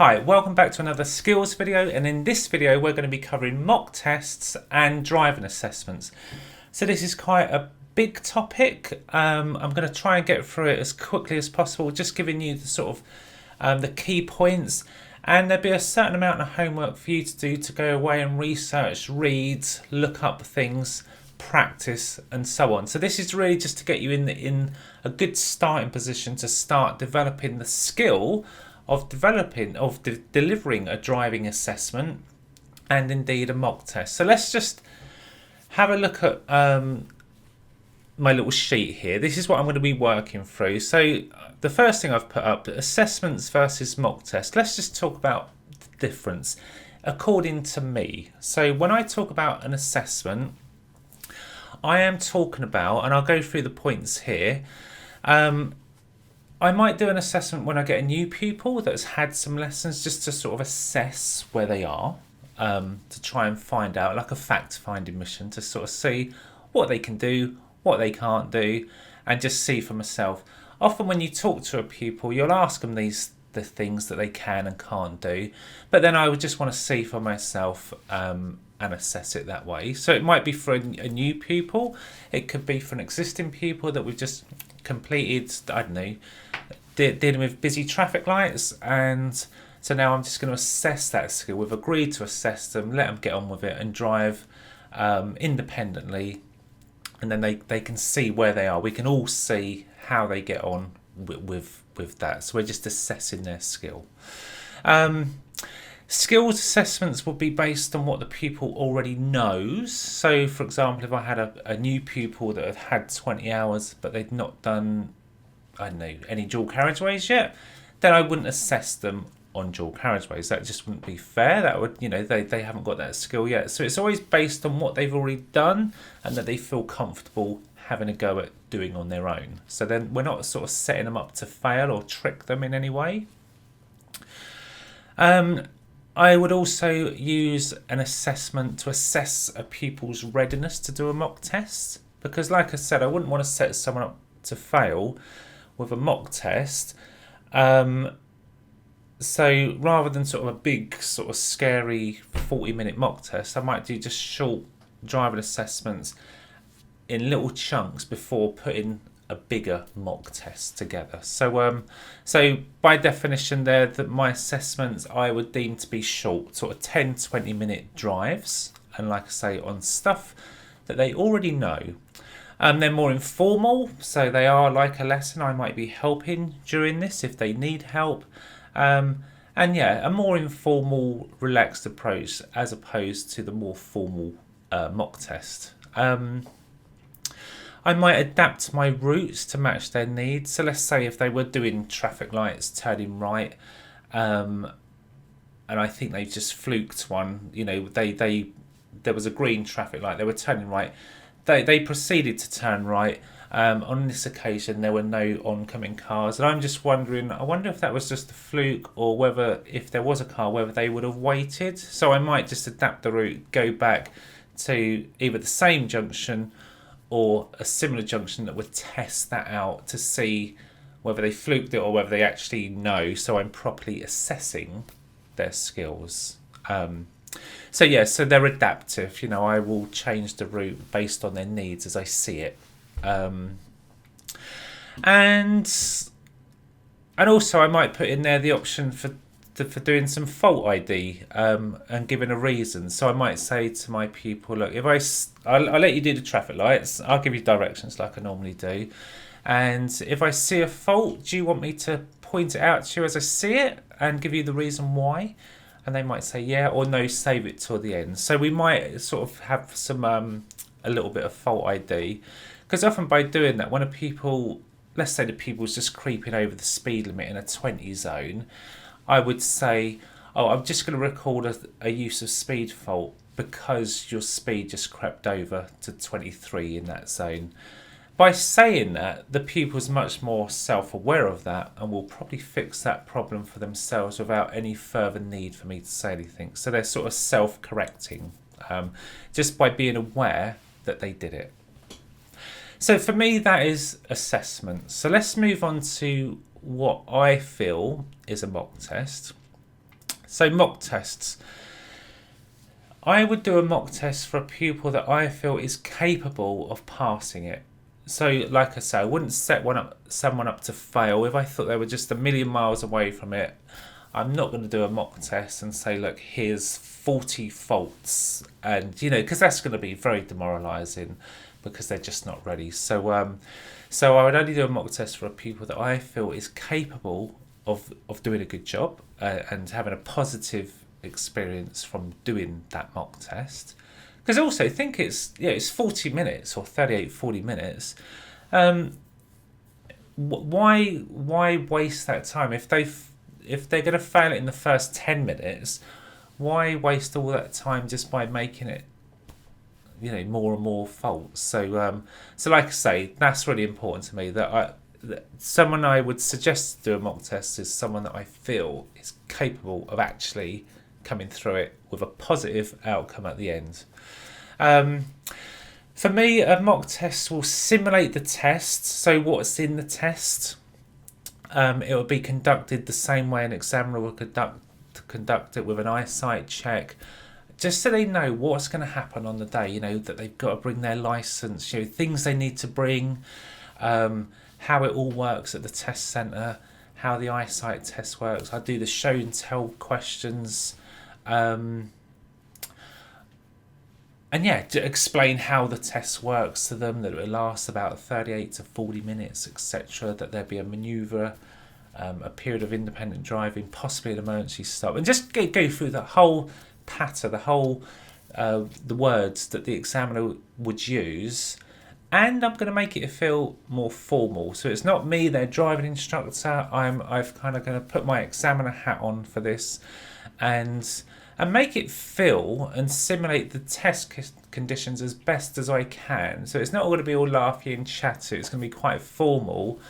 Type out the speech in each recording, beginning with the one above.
Hi, welcome back to another skills video, and in this video we're going to be covering mock tests and driving assessments. So this is quite a big topic. I'm going to try and get through it as quickly as possible, just giving you the sort of the key points, and there'll be a certain amount of homework for you to do to go away and research, read, look up things, practice and so on. So this is really just to get you in a good starting position to start developing the skill of delivering a driving assessment and indeed a mock test. So let's just have a look at my little sheet here. This is what I'm going to be working through. So the first thing I've put up, assessments versus mock test. Let's just talk about the difference according to me. So when I talk about an assessment, I am talking about, and I'll go through the points here, I might do an assessment when I get a new pupil that's had some lessons, just to sort of assess where they are, to try and find out, like a fact-finding mission, to sort of see what they can do, what they can't do, and just see for myself. Often when you talk to a pupil, you'll ask them the things that they can and can't do, but then I would just want to see for myself and assess it that way. So it might be for a new pupil, it could be for an existing pupil that we've just completed, I don't know, dealing with busy traffic lights, and so now I'm just going to assess that skill. We've agreed to assess them, let them get on with it and drive independently, and then they can see where they are. We can all see how they get on with that, so we're just assessing their skill. Skills assessments will be based on what the pupil already knows. So for example, if I had a new pupil that had 20 hours but they'd not done, I don't know, any dual carriageways yet, then I wouldn't assess them on dual carriageways. That just wouldn't be fair. That would, they haven't got that skill yet. So it's always based on what they've already done and that they feel comfortable having a go at doing on their own. So then we're not sort of setting them up to fail or trick them in any way. I would also use an assessment to assess a pupil's readiness to do a mock test, because like I said, I wouldn't want to set someone up to fail with a mock test. So rather than sort of a big sort of scary 40-minute mock test, I might do just short driving assessments in little chunks before putting a bigger mock test together. So by definition there, that my assessments I would deem to be short, sort of 10-20 minute drives, and like I say, on stuff that they already know. They're more informal, so they are like a lesson. I might be helping during this if they need help, and yeah, a more informal, relaxed approach as opposed to the more formal mock test. I might adapt my routes to match their needs. So let's say if they were doing traffic lights, turning right, and I think they just fluked one. There was a green traffic light. They were turning right. They proceeded to turn right. On this occasion, there were no oncoming cars, and I'm just wondering. I wonder if that was just a fluke, or whether if there was a car, whether they would have waited. So I might just adapt the route, go back to either the same junction or a similar junction that would test that out to see whether they fluked it or whether they actually know, so I'm properly assessing their skills. So they're adaptive. I will change the route based on their needs as I see it. And also I might put in there the option for doing some fault ID and giving a reason. So I might say to my pupil, look, if I'll let you do the traffic lights, I'll give you directions like I normally do, and if I see a fault, do you want me to point it out to you as I see it and give you the reason why? And they might say yeah or no, save it till the end. So we might sort of have some a little bit of fault ID, because often by doing that, when a pupil, let's say the pupil's just creeping over the speed limit in a 20 zone, I would say, I'm just going to record a use of speed fault because your speed just crept over to 23 in that zone. By saying that, the pupil's much more self-aware of that and will probably fix that problem for themselves without any further need for me to say anything. So they're sort of self-correcting just by being aware that they did it. So for me, that is assessment. So let's move on to what I feel is a mock test. So mock tests. I would do a mock test for a pupil that I feel is capable of passing it. So, like I say, I wouldn't set someone up to fail. If I thought they were just a million miles away from it, I'm not going to do a mock test and say, look, here's 40 faults. And, because that's going to be very demoralising because they're just not ready. So I would only do a mock test for a pupil that I feel is capable of doing a good job and having a positive experience from doing that mock test. Because also think it's 40 minutes or 40 minutes. Why waste that time if they're going to fail it in the first 10 minutes? Why waste all that time just by making it more and more faults? So like I say, that's really important to me. That someone I would suggest to do a mock test is someone that I feel is capable of actually coming through it with a positive outcome at the end. For me, a mock test will simulate the test. So what's in the test? It will be conducted the same way an examiner will conduct it, with an eyesight check, just so they know what's going to happen on the day. That they've got to bring their license, things they need to bring, how it all works at the test centre, how the eyesight test works. I do the show and tell questions. And to explain how the test works to them, that it will last about 38 to 40 minutes, etc. That there'll be a manoeuvre, a period of independent driving, possibly an emergency stop, and just go through the whole patter, the words that the examiner would use. And I'm going to make it feel more formal. So it's not me, their driving instructor. I've kind of going to put my examiner hat on for this, and make it feel and simulate the test conditions as best as I can. So it's not going to be all laughy and chatty. It's going to be quite formal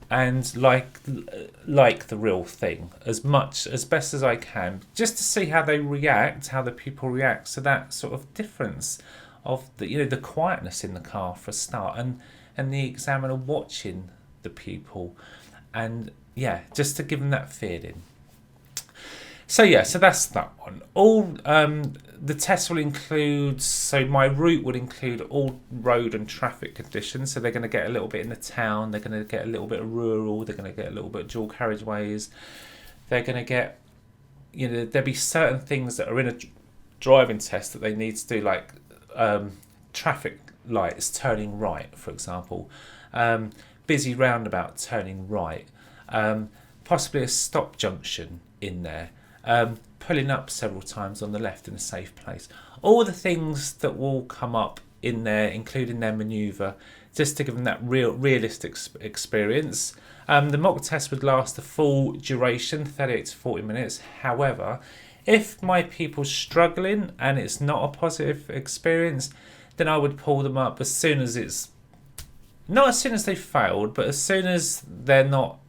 and like the real thing, as best as I can, just to see how the pupil reacts to that sort of difference of the quietness in the car for a start, and the examiner watching the pupil, and just to give them that feeling. So that's that one. All the test will include, so my route would include all road and traffic conditions. So they're going to get a little bit in the town, they're going to get a little bit of rural, they're going to get a little bit of dual carriageways. They're going to get, there'll be certain things that are in a driving test that they need to do, like traffic lights turning right, for example, busy roundabout turning right, possibly a stop junction in there. Pulling up several times on the left in a safe place. All the things that will come up in there, including their manoeuvre, just to give them that realistic experience. The mock test would last the full duration, 38 to 40 minutes. However, if my pupil's struggling and it's not a positive experience, then I would pull them up as soon as not as soon as they failed, but as soon as they're not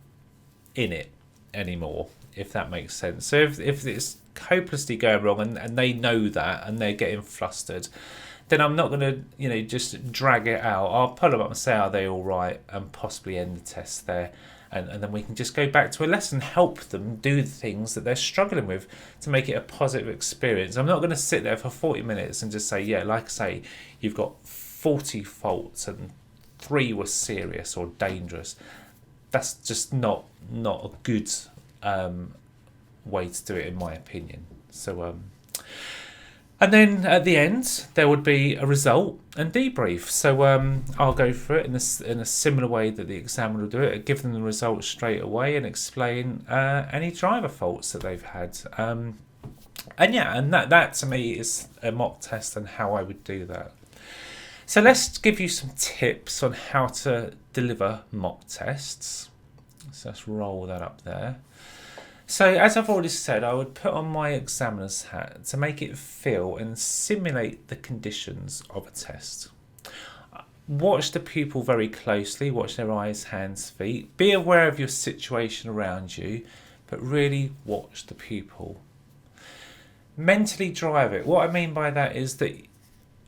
in it anymore, if that makes sense. So if it's hopelessly going wrong and they know that and they're getting flustered, then I'm not going to just drag it out. I'll pull them up and say, are they all right, and possibly end the test there, and then we can just go back to a lesson, help them do the things that they're struggling with to make it a positive experience. I'm not going to sit there for 40 minutes and just say, like I say, you've got 40 faults and 3 were serious or dangerous. That's just not a good way to do it, in my opinion. So and then at the end there would be a result and debrief. So I'll go through it in a similar way that the examiner will do it, give them the results straight away and explain any driver faults that they've had. And that to me is a mock test and how I would do that. So let's give you some tips on how to deliver mock tests. So let's roll that up there. So as I've already said, I would put on my examiner's hat to make it feel and simulate the conditions of a test. Watch the pupil very closely, watch their eyes, hands, feet. Be aware of your situation around you, but really watch the pupil. Mentally drive it. What I mean by that is that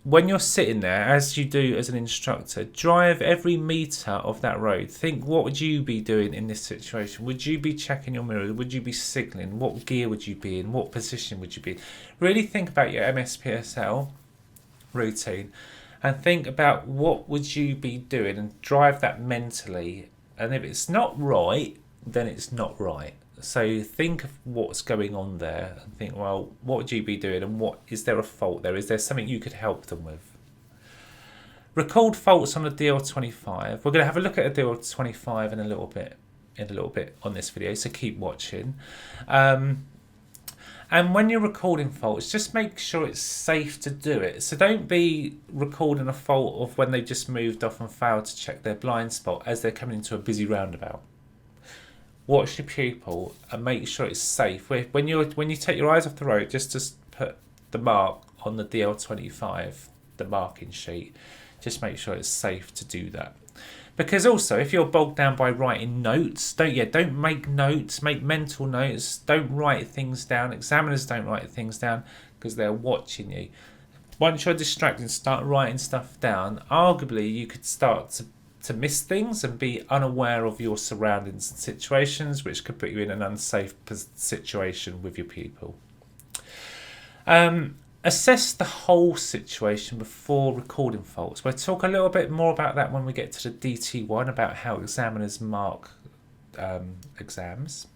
when you're sitting there, as you do as an instructor, drive every metre of that road. Think, what would you be doing in this situation? Would you be checking your mirror? Would you be signalling? What gear would you be in? What position would you be in? Really think about your MSPSL routine and think about what would you be doing and drive that mentally. And if it's not right, then it's not right. So think of what's going on there and think, well, what would you be doing, and what is there a fault there? Is there something you could help them with? Record faults on the DL25. We're going to have a look at a DL25 in a little bit on this video, so keep watching. And when you're recording faults, just make sure it's safe to do it. So don't be recording a fault of when they just moved off and failed to check their blind spot as they're coming into a busy roundabout. Watch your pupil and make sure it's safe. When you take your eyes off the road, just put the mark on the DL25, the marking sheet. Just make sure it's safe to do that. Because also, if you're bogged down by writing notes, don't make notes. Make mental notes. Don't write things down. Examiners don't write things down because they're watching you. Once you're distracted and start writing stuff down, arguably you could start to miss things and be unaware of your surroundings and situations, which could put you in an unsafe situation with your pupil. Assess the whole situation before recording faults. We'll talk a little bit more about that when we get to the DT1, about how examiners mark exams.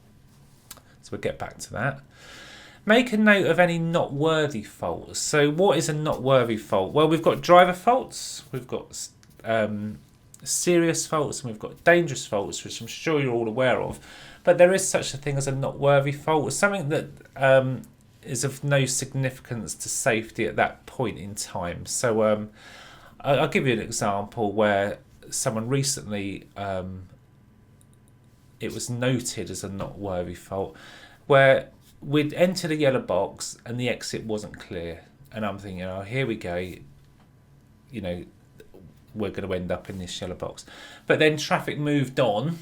So we'll get back to that. Make a note of any not worthy faults. So what is a not worthy fault? Well, we've got driver faults, we've got serious faults, and we've got dangerous faults, which I'm sure you're all aware of. But there is such a thing as a not worthy fault, something that is of no significance to safety at that point in time. So I'll give you an example where someone recently, it was noted as a not worthy fault, where we'd entered a yellow box and the exit wasn't clear. And I'm thinking, oh, here we go, you know, we're going to end up in this yellow box. But then traffic moved on,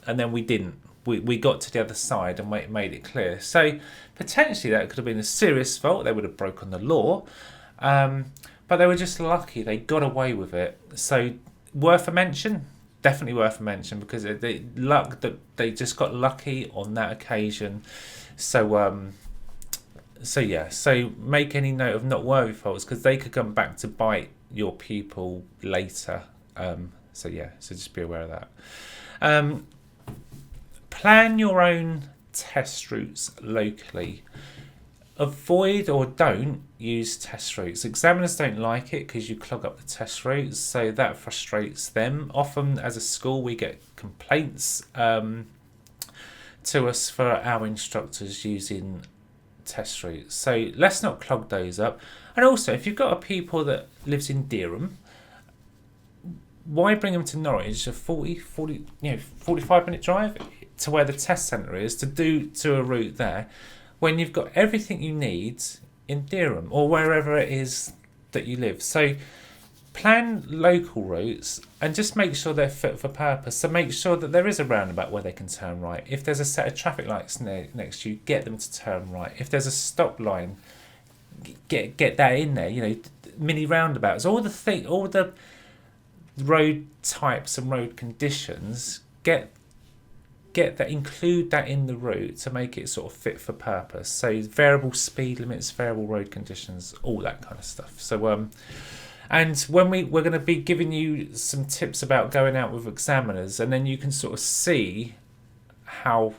and then we didn't. We got to the other side and made it clear. So potentially that could have been a serious fault. They would have broken the law. But they were just lucky. They got away with it. So worth a mention? Definitely worth a mention, because they just got lucky on that occasion. So make any note of not worthy faults, because they could come back to bite your pupil later. So just be aware of that. Plan your own test routes locally. Avoid or don't use test routes. Examiners don't like it because you clog up the test routes, so that frustrates them. Often as a school we get complaints to us for our instructors using test routes. So let's not clog those up. And also, if you've got a pupil that lives in Dereham, why bring them to Norwich, a 45-minute drive to where the test centre is, to a route there, when you've got everything you need in Dereham or wherever it is that you live? So plan local routes and just make sure they're fit for purpose. So make sure that there is a roundabout where they can turn right. If there's a set of traffic lights next to you, get them to turn right. If there's a stop line, get that in there. You know, mini roundabouts, all the road types and road conditions, get that, include that in the route to make it sort of fit for purpose. So variable speed limits, variable road conditions, all that kind of stuff. So and when we're going to be giving you some tips about going out with examiners, and then you can sort of see how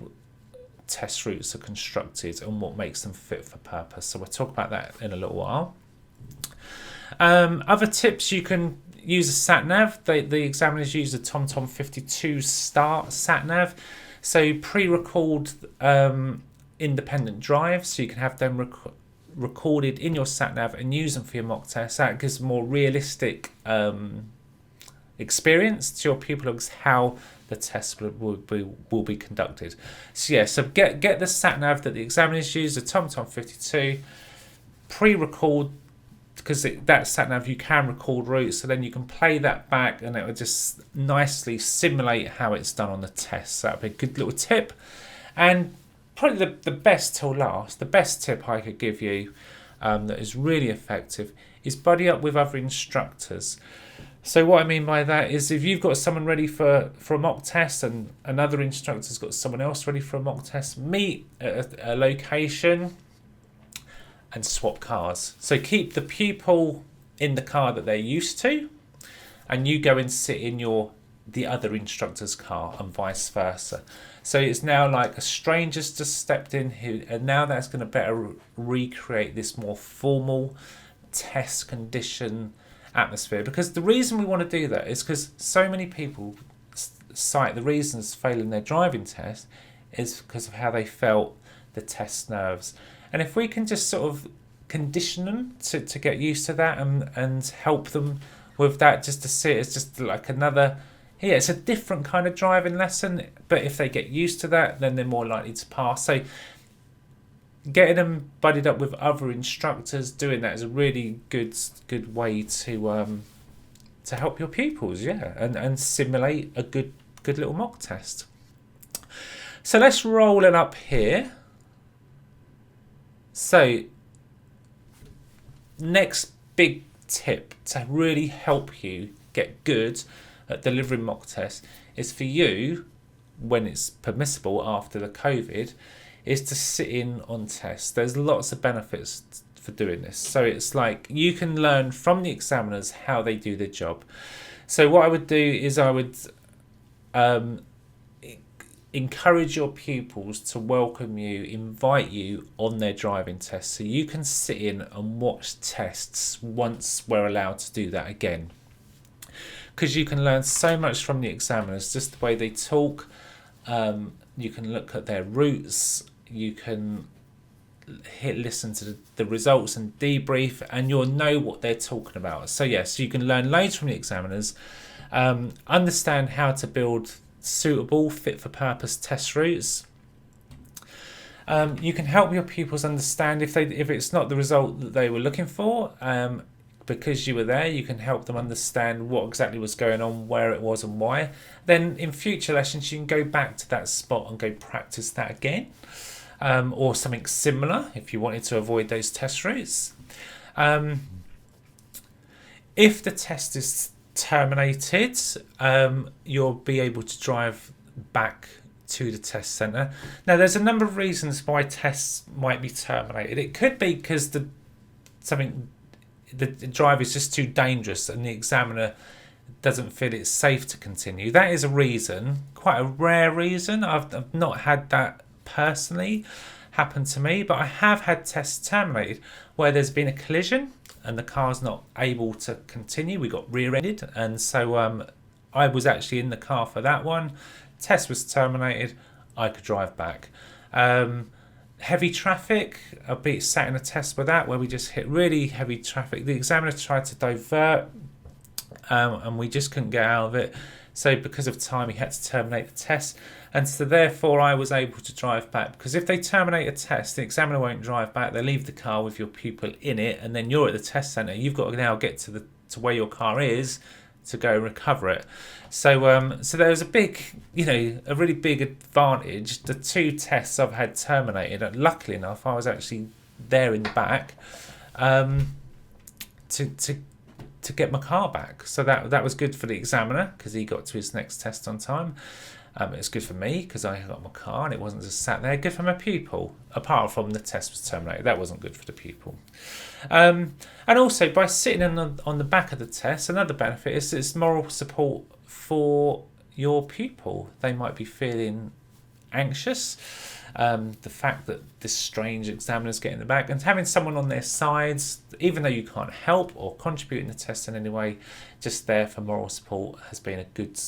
test routes are constructed and what makes them fit for purpose. So we'll talk about that in a little while. Other tips: you can use a sat nav. The examiners use the TomTom 52 Start sat nav. So pre-record independent drives, so you can have them recorded in your sat nav and use them for your mock test. That gives a more realistic experience to your pupil of how the test will be conducted. So get the sat nav that the examiners use, the TomTom 52, pre-record, because that sat nav you can record routes, so then you can play that back and it will just nicely simulate how it's done on the test. So that'd be a good little tip. And probably the best till last, the best tip I could give you, that is really effective is buddy up with other instructors. So what I mean by that is if you've got someone ready for a mock test and another instructor's got someone else ready for a mock test, meet at a location and swap cars. So keep the pupil in the car that they're used to, and you go and sit in the other instructor's car and vice versa. So it's now like a stranger's just stepped in and now that's going to better recreate this more formal test condition atmosphere. Because the reason we want to do that is because so many people cite the reasons failing their driving test is because of how they felt the test nerves. And if we can just sort of condition them to get used to that and help them with that, just to see it as just like another, it's a different kind of driving lesson, but if they get used to that, then they're more likely to pass. So getting them buddied up with other instructors, doing that is a really good way to help your pupils, and simulate a good little mock test. So let's roll it up here. So next big tip to really help you get good at delivering mock tests is for you, when it's permissible after the COVID, is to sit in on tests. There's lots of benefits for doing this. So it's like you can learn from the examiners how they do their job. So what I would do is I would encourage your pupils to welcome you, invite you on their driving test, so you can sit in and watch tests once we're allowed to do that again. Because you can learn so much from the examiners, just the way they talk. You can look at their routes, you can listen to the results and debrief, and you'll know what they're talking about. So yes, you can learn loads from the examiners, understand how to build suitable, fit for purpose test routes. You can help your pupils understand if it's not the result that they were looking for. Because you were there, you can help them understand what exactly was going on, where it was and why. Then in future lessons you can go back to that spot and go practice that again, or something similar if you wanted to avoid those test routes. If the test is terminated, you'll be able to drive back to the test centre. Now there's a number of reasons why tests might be terminated. It could be because the drive is just too dangerous and the examiner doesn't feel it's safe to continue. That is a reason, quite a rare reason. I've not had that personally happen to me, but I have had tests terminated where there's been a collision and the car's not able to continue. We got rear-ended, and so I was actually in the car for that one. Test was terminated, I could drive back. Heavy traffic, I've been sat in a test with that where we just hit really heavy traffic. The examiner tried to divert and we just couldn't get out of it. So because of time, he had to terminate the test. And so therefore I was able to drive back, because if they terminate a test, the examiner won't drive back. They leave the car with your pupil in it, and then you're at the test centre. You've got to now get to where your car is to go and recover it. So so there was a really big advantage. The two tests I've had terminated, and luckily enough, I was actually there in the back to get my car back. So that was good for the examiner because he got to his next test on time. It's good for me because I got my car and it wasn't just sat there. Good for my pupil, apart from the test was terminated. That wasn't good for the pupil. And also, by sitting on the back of the test, another benefit is it's moral support for your pupil. They might be feeling anxious. The fact that this strange examiner's getting in the back and having someone on their sides, even though you can't help or contribute in the test in any way, just there for moral support has been a good...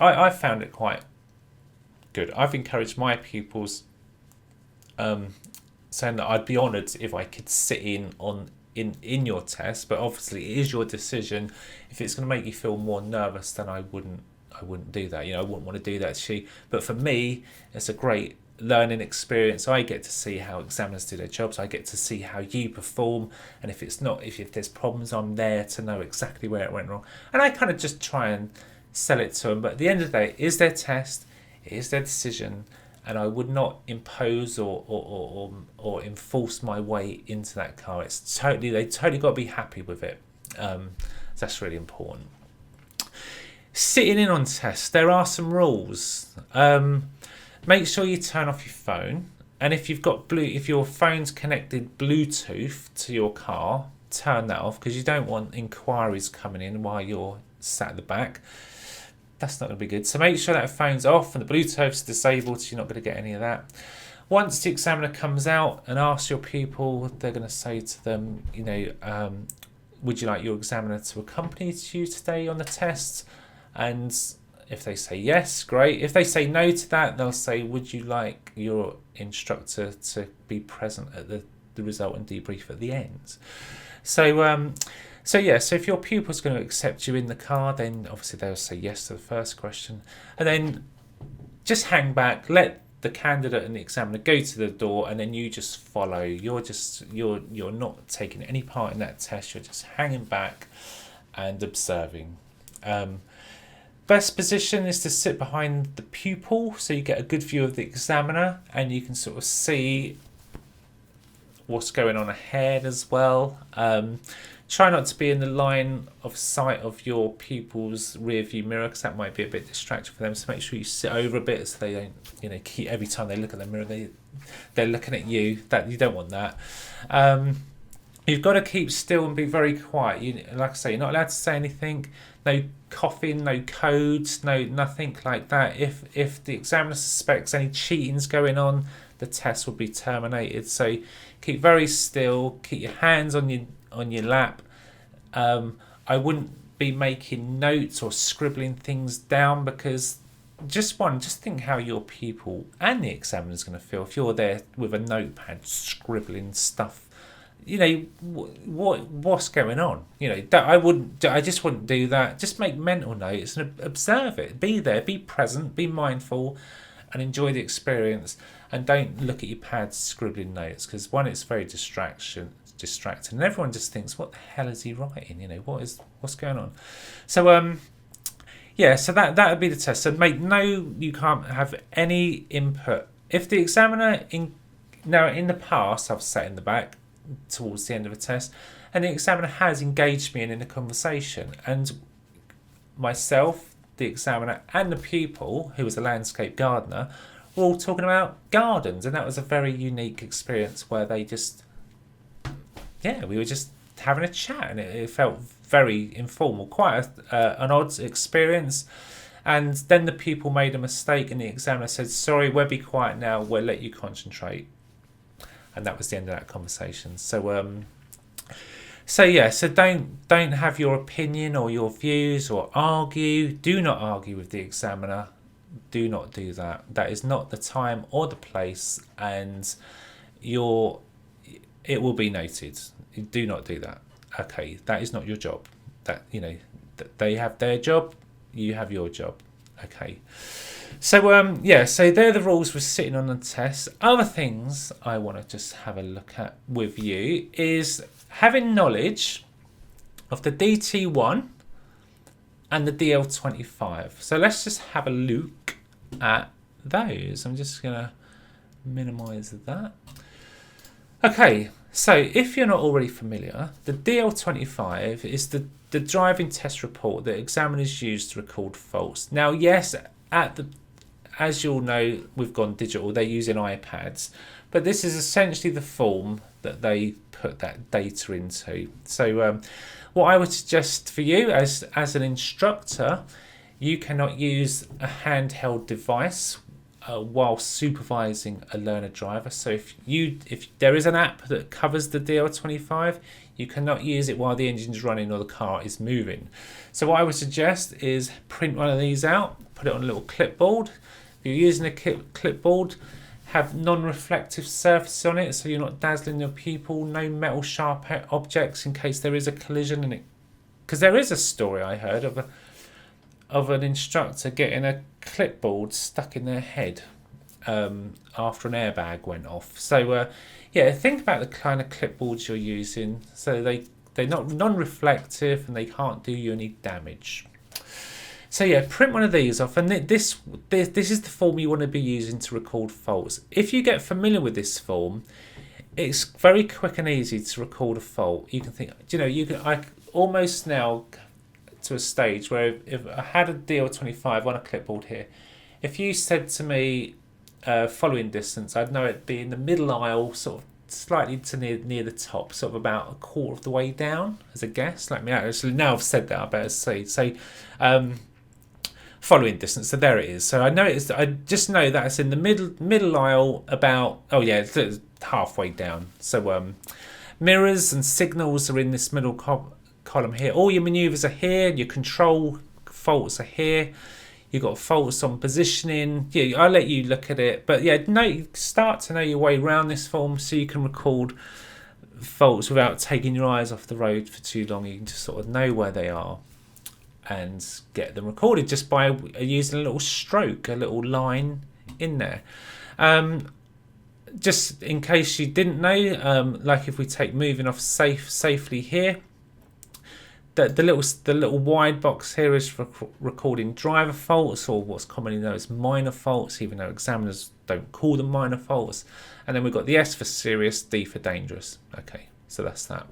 I found it quite good. I've encouraged my pupils, saying that I'd be honoured if I could sit in your test, but obviously it is your decision. If it's going to make you feel more nervous, then I wouldn't do that. I wouldn't want to do that to you. But for me, it's a great learning experience. I get to see how examiners do their jobs. I get to see how you perform, and if there's problems, I'm there to know exactly where it went wrong. And I kind of just try and sell it to them. But at the end of the day, it is their test, it is their decision, and I would not impose or enforce my way into that car. They totally got to be happy with it. That's really important. Sitting in on tests, there are some rules. Make sure you turn off your phone, and if your phone's connected Bluetooth to your car, turn that off, because you don't want inquiries coming in while you're sat at the back. That's not going to be good. So make sure that phone's off and the Bluetooth's disabled, so you're not going to get any of that. Once the examiner comes out and asks your pupil, they're going to say to them, would you like your examiner to accompany you today on the test? And if they say yes, great. If they say no to that, they'll say, would you like your instructor to be present at the result and debrief at the end? So if your pupil's going to accept you in the car, then obviously they'll say yes to the first question. And then just hang back, let the candidate and the examiner go to the door, and then you just follow. You're not taking any part in that test. You're just hanging back and observing. Best position is to sit behind the pupil, so you get a good view of the examiner and you can sort of see what's going on ahead as well. Try not to be in the line of sight of your pupil's rear view mirror, because that might be a bit distracting for them. So make sure you sit over a bit so they don't, keep, every time they look at the mirror, they're looking at you. That you don't want that. You've got to keep still and be very quiet. Like I say, you're not allowed to say anything. No coughing, no codes, nothing like that. If the examiner suspects any cheating's going on, the test will be terminated. So keep very still. Keep your hands on your lap. I wouldn't be making notes or scribbling things down, because just think how your pupil and the examiner is going to feel if you're there with a notepad scribbling stuff. What's going on? I just wouldn't do that. Just make mental notes and observe it. Be there, be present, be mindful, and enjoy the experience. And don't look at your pad scribbling notes, because one, it's very distracting, and everyone just thinks, what the hell is he writing? What's going on? So so that would be the test. So you can't have any input. If the examiner in the past, I've sat in the back towards the end of a test, and the examiner has engaged me in a conversation, and myself, the examiner, and the pupil, who was a landscape gardener, were all talking about gardens, and that was a very unique experience where we were just having a chat, and it felt very informal, quite an odd experience. And then the pupil made a mistake, and the examiner said, sorry, we'll be quiet now, we'll let you concentrate. And that was the end of that conversation. So don't have your opinion or your views or argue. Do not argue with the examiner. Do not do that. That is not the time or the place, and it will be noted. Do not do that. Okay, that is not your job. They have their job, you have your job. Okay. So so they're the rules for sitting on the test. Other things I want to just have a look at with you is having knowledge of the DT1 and the DL25. So let's just have a look at those. I'm just going to minimize that. Okay, so if you're not already familiar, the DL25 is the driving test report that examiners use to record faults. Now, yes, as you'll know, we've gone digital, they're using iPads, but this is essentially the form that they put that data into. So what I would suggest for you as an instructor, you cannot use a handheld device while supervising a learner driver. So if there is an app that covers the DL25, you cannot use it while the engine's running or the car is moving. So what I would suggest is print one of these out, put it on a little clipboard. If you're using a clipboard, have non-reflective surface on it, so you're not dazzling your pupil. No metal sharp objects in case there is a collision in it. Because there is a story I heard of an instructor getting a clipboard stuck in their head after an airbag went off. So think about the kind of clipboards you're using. So they're not non-reflective and they can't do you any damage. So yeah, print one of these off, and this is the form you want to be using to record faults. If you get familiar with this form, it's very quick and easy to record a fault. You can think, I almost now to a stage where if I had a DL25 on a clipboard here, if you said to me following distance, I'd know it'd be in the middle aisle, sort of slightly to near the top, sort of about a quarter of the way down as a guess. Like me, actually, now I've said that, I better say following distance. So there it is. So I know I just know that it's in the middle aisle, about it's halfway down. So mirrors and signals are in this middle column here. All your maneuvers are here. Your control faults are here. You've got faults on positioning. Yeah, I'll let you look at it. But yeah, start to know your way around this form so you can record faults without taking your eyes off the road for too long. You can just sort of know where they are and get them recorded just by using a little stroke, a little line in there. Just in case you didn't know, like if we take moving off safely here, the little wide box here is for recording driver faults, or what's commonly known as minor faults, even though examiners don't call them minor faults. And then we've got the S for serious, D for dangerous. Okay, so that's that.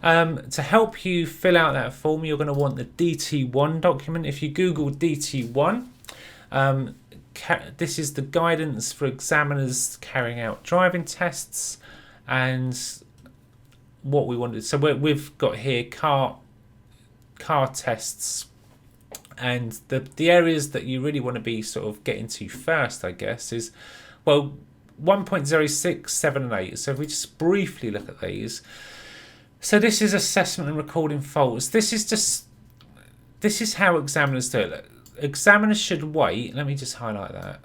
To help you fill out that form, you're going to want the DT1 document. If you Google DT1, this is the guidance for examiners carrying out driving tests, and what we wanted. So we've got here car tests, and the areas that you really want to be sort of getting to first, I guess, is 1.06, 7 and 8. So if we just briefly look at these. So this is assessment and recording faults. This is how examiners do it. Examiners should wait. Let me just highlight that.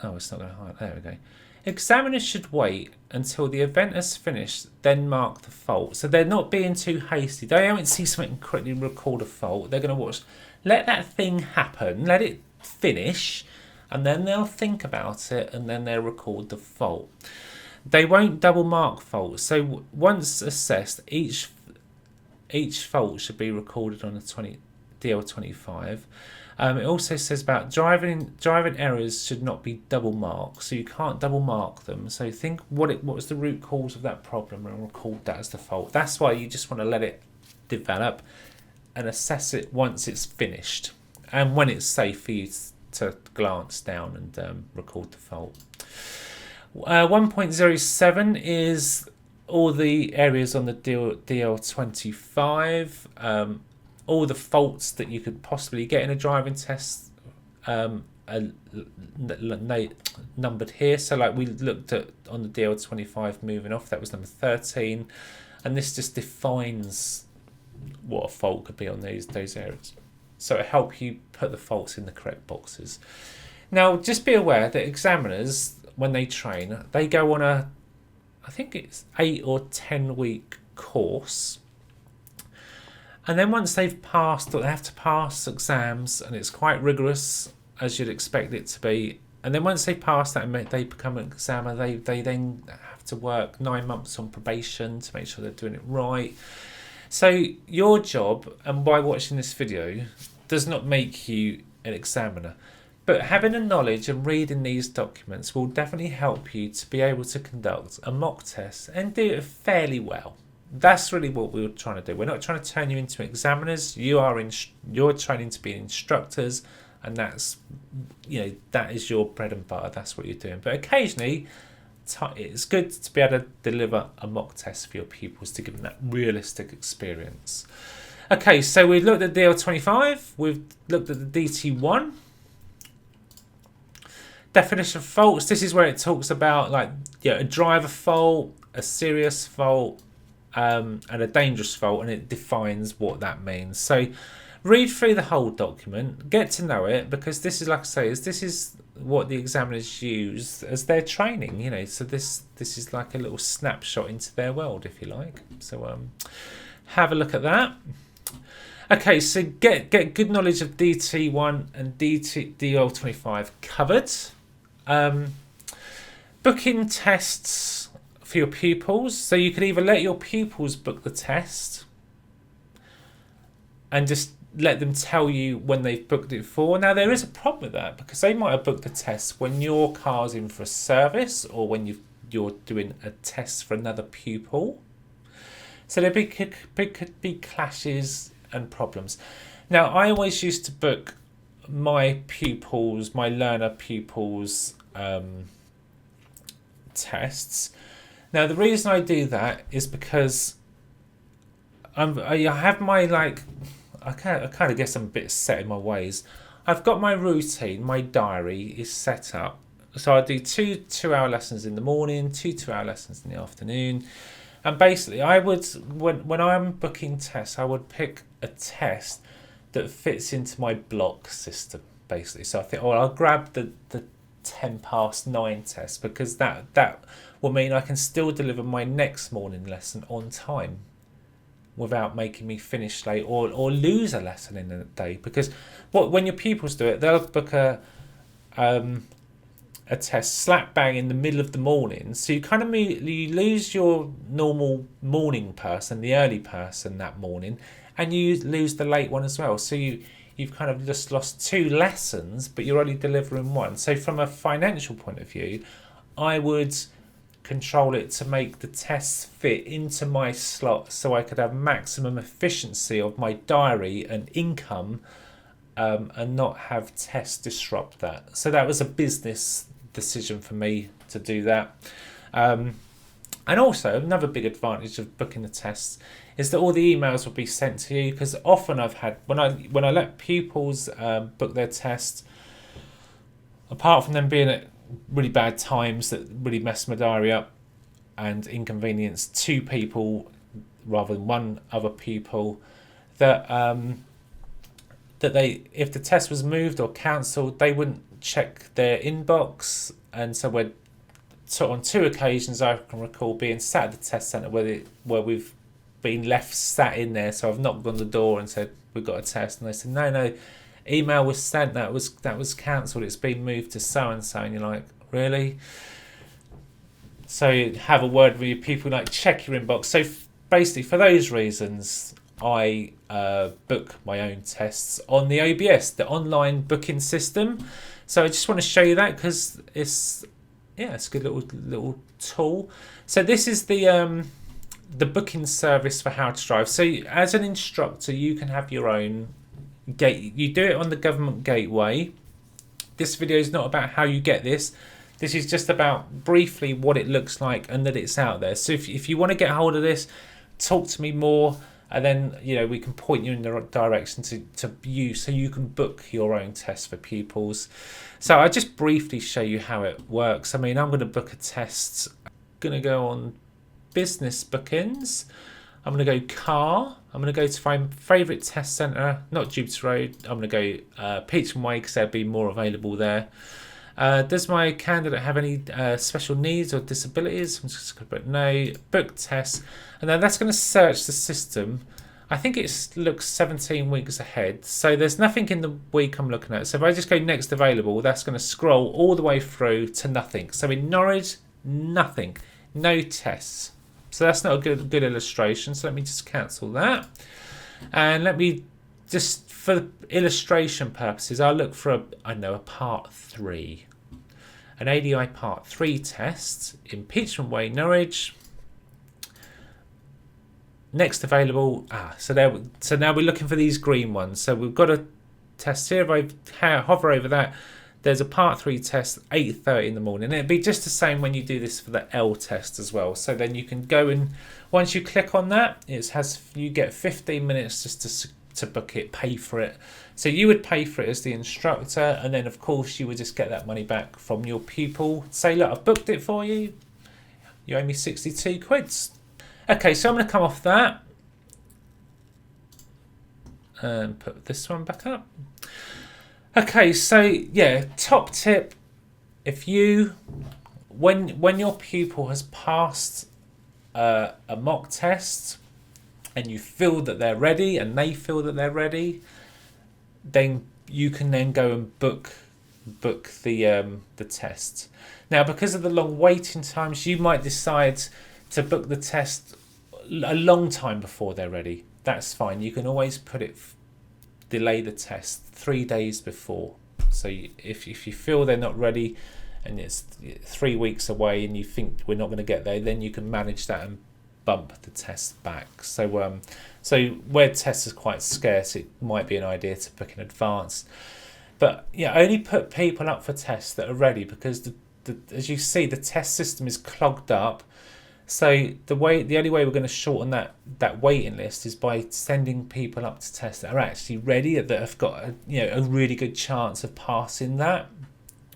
Oh, it's not going to highlight. There we go. Examiners should wait until the event has finished, then mark the fault. So they're not being too hasty. They don't see something quickly record a fault. They're going to let that thing happen, let it finish, and then they'll think about it, and then they'll record the fault. They won't double mark faults. So once assessed, each fault should be recorded on the DL25. It also says about driving errors should not be double marked, so you can't double mark them. So think what was the root cause of that problem and record that as the fault. That's why you just want to let it develop and assess it once it's finished, and when it's safe for you to glance down and record the fault. 1.07 is all the areas on the DL25. All the faults that you could possibly get in a driving test are numbered here. So like we looked at on the DL25 moving off, that was number 13. And this just defines what a fault could be on those areas. So it helps you put the faults in the correct boxes. Now, just be aware that examiners, when they train, they go on I think it's 8 or 10 week course. And then once they've passed, they have to pass exams, and it's quite rigorous, as you'd expect it to be. And then once they pass that and they become an examiner, they then have to work 9 months on probation to make sure they're doing it right. So your job, and by watching this video, does not make you an examiner. But having the knowledge and reading these documents will definitely help you to be able to conduct a mock test and do it fairly well. That's really what we're trying to do. We're not trying to turn you into examiners. You're training to be instructors, and that is your bread and butter. That's what you're doing. But occasionally, it's good to be able to deliver a mock test for your pupils to give them that realistic experience. Okay, so we've looked at DL25. We've looked at the DT1. Definition of faults. This is where it talks about a driver fault, a serious fault, and a dangerous fault, and it defines what that means. So read through the whole document, get to know it, because this is, like I say, this is what the examiners use as their training, so this is like a little snapshot into their world, if you like. So have a look at that. Okay, so get good knowledge of DT1 and DL25 covered. Booking tests for your pupils. So you can either let your pupils book the test, and just let them tell you when they've booked it for. Now, there is a problem with that because they might have booked the test when your car's in for a service or when you're doing a test for another pupil. So there could be clashes and problems. Now, I always used to book my learner pupils' tests. Now, the reason I do that is because I have my, like, I kind of guess I'm a bit set in my ways. I've got my routine, my diary is set up. So I do two 2-hour lessons in the morning, two 2-hour lessons in the afternoon. And basically, I would, when I'm booking tests, I would pick a test that fits into my block system, basically. So I think, I'll grab the 9:10 test because that will mean I can still deliver my next morning lesson on time without making me finish late or lose a lesson in a day. Because when your pupils do it, they'll book a test slap bang in the middle of the morning, so you kind of you lose your normal morning person, the early person that morning, and you lose the late one as well. So you've kind of just lost 2 lessons, but you're only delivering 1. So from a financial point of view, I would control it to make the tests fit into my slot so I could have maximum efficiency of my diary and income, and not have tests disrupt that. So that was a business decision for me to do that. And also another big advantage of booking the tests is that all the emails will be sent to you, because often I've had, when I let pupils book their tests, apart from them being at really bad times that really mess my diary up and inconvenience 2 people rather than 1 other pupil, that they, if the test was moved or cancelled, they wouldn't check their inbox. And so on 2 occasions I can recall being sat at the test centre where we've been left sat in there. So I've knocked on the door and said, we've got a test, and they said, no, email was sent, that was cancelled, it's been moved to so and so. And you're like, really? So you have a word with your people, like, check your inbox. So basically, for those reasons, I book my own tests on the OBS, the online booking system. So I just want to show you that because it's a good little tool. So this is the booking service for How to Drive. So as an instructor, you can have your own gate. You do it on the government gateway. This video is not about how you get this. This is just about briefly what it looks like and that it's out there. So if you want to get hold of this, talk to me more, and then we can point you in the right direction to use, so you can book your own tests for pupils. So I'll just briefly show you how it works. I mean, I'm going to book a test. I'm going to go on business bookings. I'm going to go car. I'm going to go to my favourite test centre, not Jupiter Road. I'm going to go Peacham Way because there'll be more available there. Does my candidate have any special needs or disabilities? I'm just going to put no, book test, and then that's going to search the system. I think it looks 17 weeks ahead, so there's nothing in the week I'm looking at. So if I just go next available, that's going to scroll all the way through to nothing. So in Norwich, nothing, no tests. So that's not a good illustration. So let me just cancel that, and let me just, for illustration purposes, I'll look for a part 3, an ADI part 3 test in Peacham Way, Norwich. Next available. So now we're looking for these green ones. So we've got a test here. If I hover over that, there's a part 3 test, 8:30 in the morning. It'd be just the same when you do this for the L test as well. So then you can go and once you click on that, you get 15 minutes just to book it, pay for it. So you would pay for it as the instructor, and then of course you would just get that money back from your pupil. Say, look, I've booked it for you. You owe me 62 quid. Okay, so I'm going to come off that and put this one back up. Okay, so yeah, top tip: if when your pupil has passed a mock test, and you feel that they're ready and they feel that they're ready, then you can then go and book the test. Now, because of the long waiting times, you might decide to book the test a long time before they're ready. That's fine. You can always put it delay the test 3 days before. So if you feel they're not ready and it's 3 weeks away and you think we're not going to get there, then you can manage that and bump the test back. So so where tests are quite scarce, it might be an idea to book in advance. But yeah, only put people up for tests that are ready, because as you see, the test system is clogged up. So the only way we're going to shorten that waiting list is by sending people up to tests that are actually ready, that have got a really good chance of passing that.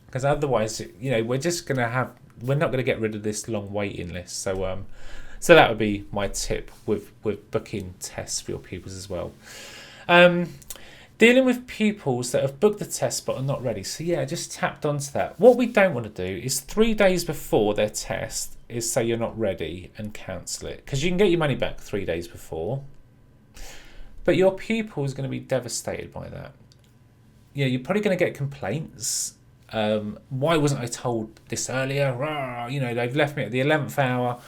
Because otherwise, we're not going to get rid of this long waiting list. So so that would be my tip with booking tests for your pupils as well. Dealing with pupils that have booked the test but are not ready. So yeah, just tapped onto that. What we don't want to do is 3 days before their test is say you're not ready and cancel it, because you can get your money back 3 days before. But your pupil is going to be devastated by that. You're probably going to get complaints. Why wasn't I told this earlier? They've left me at the 11th hour.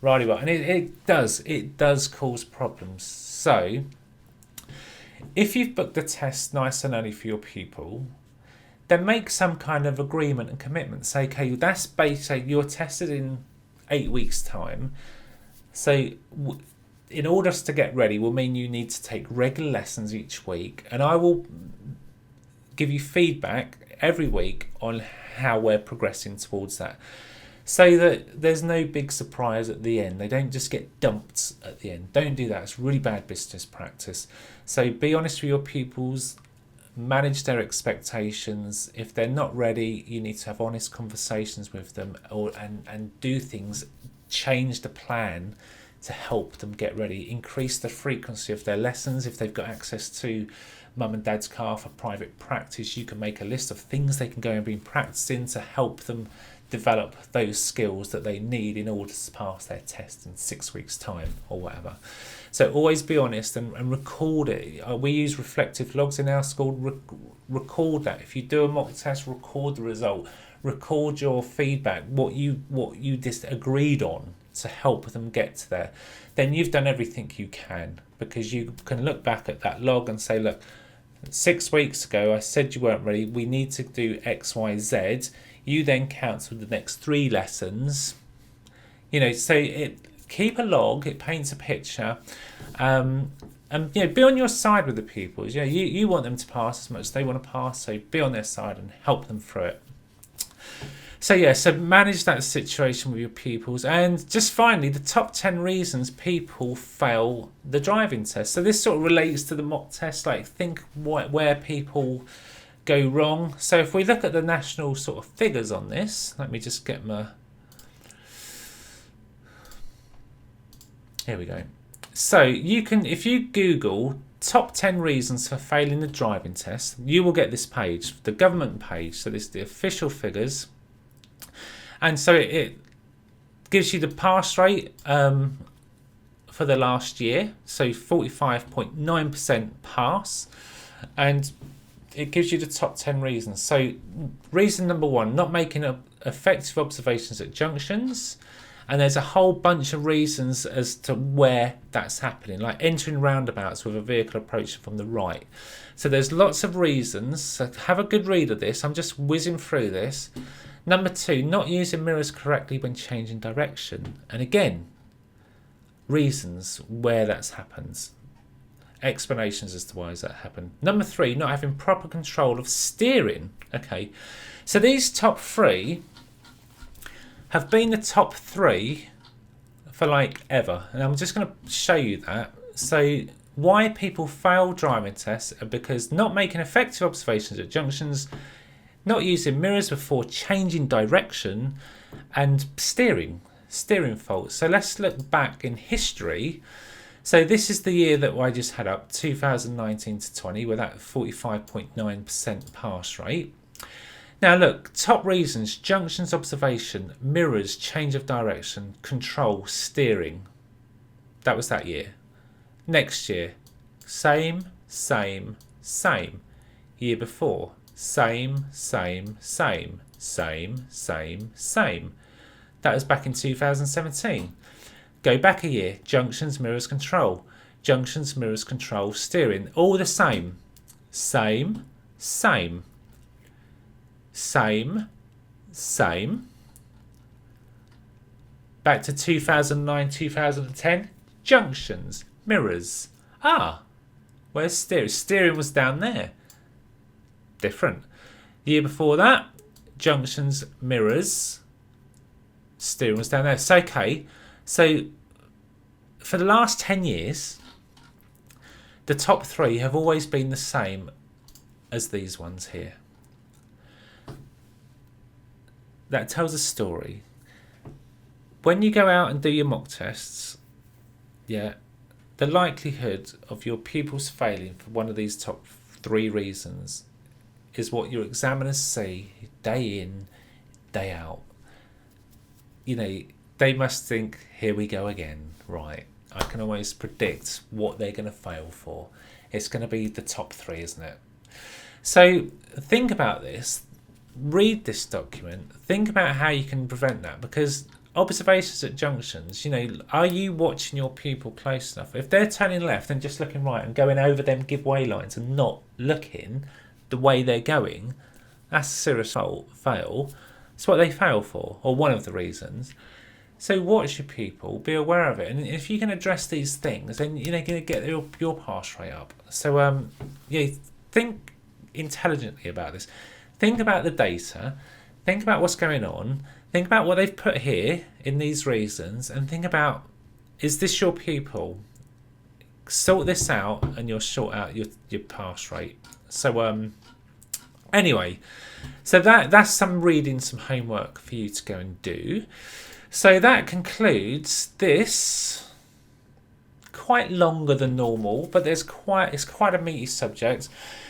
And it does cause problems. So if you've booked the test nice and early for your pupil, then make some kind of agreement and commitment. Say, okay, that's basically you're tested in 8 weeks' time. So in order to get ready will mean you need to take regular lessons each week, and I will give you feedback every week on how we're progressing towards that, so that there's no big surprise at the end. They don't just get dumped at the end. Don't do that. It's really bad business practice. So be honest with your pupils, manage their expectations. If they're not ready, you need to have honest conversations with them, and do things, change the plan to help them get ready. Increase the frequency of their lessons. If they've got access to mum and dad's car for private practice, you can make a list of things they can go and be practicing to help them develop those skills that they need in order to pass their test in 6 weeks' time or whatever. So always be honest and record it. We use reflective logs in our school. Record that. If you do a mock test, record the result. Record your feedback, what you disagreed on, to help them get to there. Then you've done everything you can, because you can look back at that log and say, look, 6 weeks ago I said you weren't ready. We need to do X, Y, Z. You then cancelled the next 3 lessons. So keep a log. It paints a picture, and be on your side with the pupils. You want them to pass as much as they want to pass. So be on their side and help them through it. So manage that situation with your pupils. And just finally, the top 10 reasons people fail the driving test. So this sort of relates to the mock test. Like, think where people go wrong. So if we look at the national sort of figures on this, let me just get my... Here we go. So you can, if you Google top 10 reasons for failing the driving test, you will get this page, the government page. So this is the official figures. And so it gives you the pass rate for the last year. So 45.9% pass. And it gives you the top 10 reasons. So reason number 1, not making effective observations at junctions. And there's a whole bunch of reasons as to where that's happening, like entering roundabouts with a vehicle approaching from the right. So there's lots of reasons. So have a good read of this. I'm just whizzing through this. Number 2, not using mirrors correctly when changing direction. And again, reasons where that happens. Explanations as to why does that happen. Number 3, not having proper control of steering. Okay, so these top 3 have been the top 3 for like ever, and I'm just going to show you that. So why people fail driving tests are because not making effective observations at junctions, not using mirrors before changing direction, and steering faults. So let's look back in history. So this is the year that I just had up, 2019 to 20, with that 45.9% pass rate. Now look, top reasons: junctions observation, mirrors, change of direction, control, steering. That was that year. Next year, same. Year before, same. That was back in 2017. Go back a year, junctions, mirrors, control. Junctions, mirrors, control, steering, all the same. same, same, same, same. Back to 2009, 2010, junctions, mirrors. Ah, where's steering? Steering was down there. Different. The year before that, junctions, mirrors, steering was down there. It's okay. So for the last 10 years, the top three have always been the same as these ones here. That tells a story. When you go out and do your mock tests, yeah, the likelihood of your pupils failing for one of these top three reasons is what your examiners see day in, day out. You know, they must think, here we go again, right? I can always predict what they're going to fail for. It's going to be the top three, isn't it? So think about this. Read this document. Think about how you can prevent that, because observations at junctions, you know, are you watching your pupil close enough? If they're turning left and just looking right and going over them giveaway lines and not looking the way they're going, that's a serious fail. It's what they fail for, or one of the reasons. So watch your pupil, be aware of it, and if you can address these things, then you're going to get your pass rate up. So yeah, think intelligently about this. Think about the data. Think about what's going on. Think about what they've put here in these reasons, and think about, is this your pupil? Sort this out and you'll sort out your pass rate. So anyway, so that's some reading, some homework for you to go and do. So that concludes this. Quite longer than normal, but it's quite a meaty subject.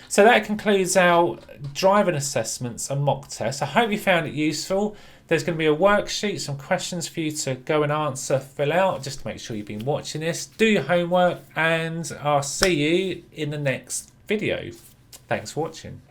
So that concludes our driving assessments and mock tests. I hope you found it useful. There's going to be a worksheet, some questions for you to go and answer, fill out, just to make sure you've been watching this. Do your homework, and I'll see you in the next video. Thanks for watching.